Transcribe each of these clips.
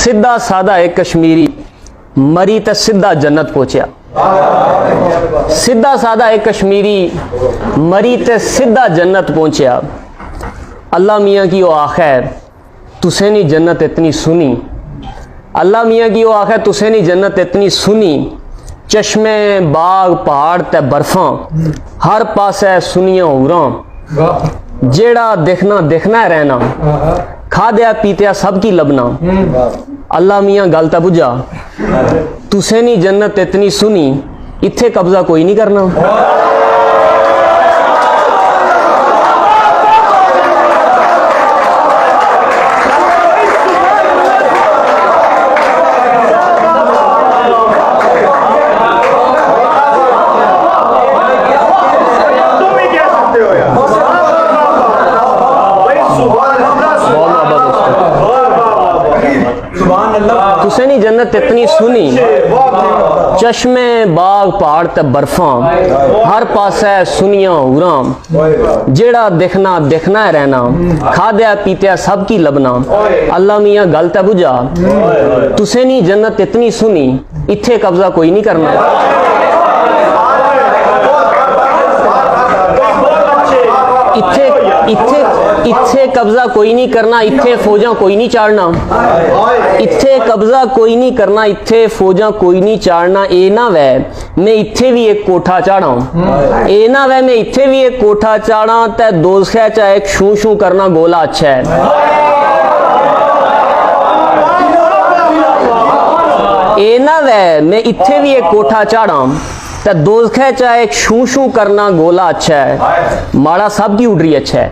सीधा साधा एक कश्मीरी मरी ते सीधा जन्नत पहुंचा। सीधा साधा एक कश्मीरी मरी ते सीधा जन्नत पहुंचा। अल्लाह मियाँ की वो आखिर तुसे नहीं जन्नत इतनी सुनी। अल्लाह मियाँ की वो आखिर तुसे नहीं जन्नत इतनी सुनी। चश्मे बाग पहाड़ ते बर्फां हर पासे सुनिया उरां। जेड़ा देखना देखना रहना खाद्या पीत्या सबकी लबना। अल्लाह मियाँ गल ता बुझा तुसे नहीं जन्नत इतनी सुनी इत्थे कब्जा कोई नहीं करना। तुसे नहीं जन्नत इतनी सुनी। चश्मे बाग पहाड़ ते बर्फां हर पासे सुनिया उरां। जेड़ा देखना देखना रहना खाद्या पीत्या सबकी लबना। अल्लाह मियाँ गल ते बुझा तुसे नहीं जन्नत इतनी सुनी इत्थे कब्जा कोई नहीं करना। इत्थे कब्जा कोई नहीं करना। इत्थे फौजां कोई नहीं चाड़ना। इत्थे कब्जा कोई नहीं करना। इत्थे फौजां कोई नहीं चाड़ना। ए ना वै मैं इत्थे भी एक कोठा चाड़ा। ए ना वै मैं इत्थे भी एक कोठा चाड़ा ते दोज़ख़ च एक शू शू करना गोला अच्छा है। ए ना वै मैं इत्थे भी एक कोठा चाड़ा ते दोज़ख़ च एक शू शू करना गोला अच्छा है। माड़ा सब की उडरी अच्छा है।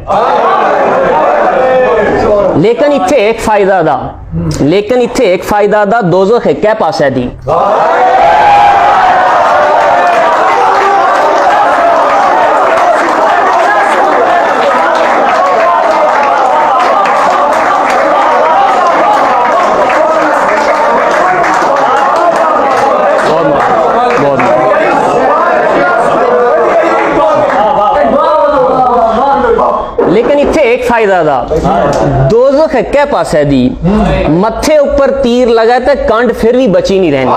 लेकिन इत्थे एक फायदा दा दोज़ख़ कै पासे दी। लेकिन इत्थे एक फायदा दा दोज़ख़ कै पासे दी। मत्थे ऊपर तीर लगा तो कंड फिर भी बची नहीं रहनी।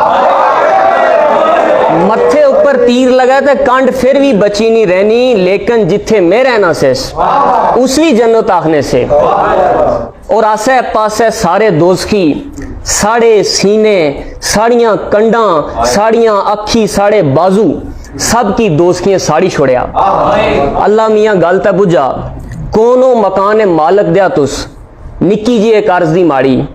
मत्थे ऊपर तीर लगा तो कंड फिर भी बची नहीं रहनी। लेकिन जिथे मैं रहना से उस भी जन्नत आखने से और आसे पासे सारे दोज़खी साड़े सीने साड़ियां कंडा साड़ियां अखी साड़े बाजू सबकी दोज़खियां साड़ी छोड़िया। अल्लाह मियाँ गल ता बुझा कोनो मकान मालक दिया तुस निक्की जी एक अर्ज दी माड़ी।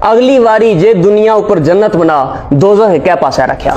अगली वारी जे दुनिया ऊपर जन्नत बना दोज़ख़ कै पासे रखा।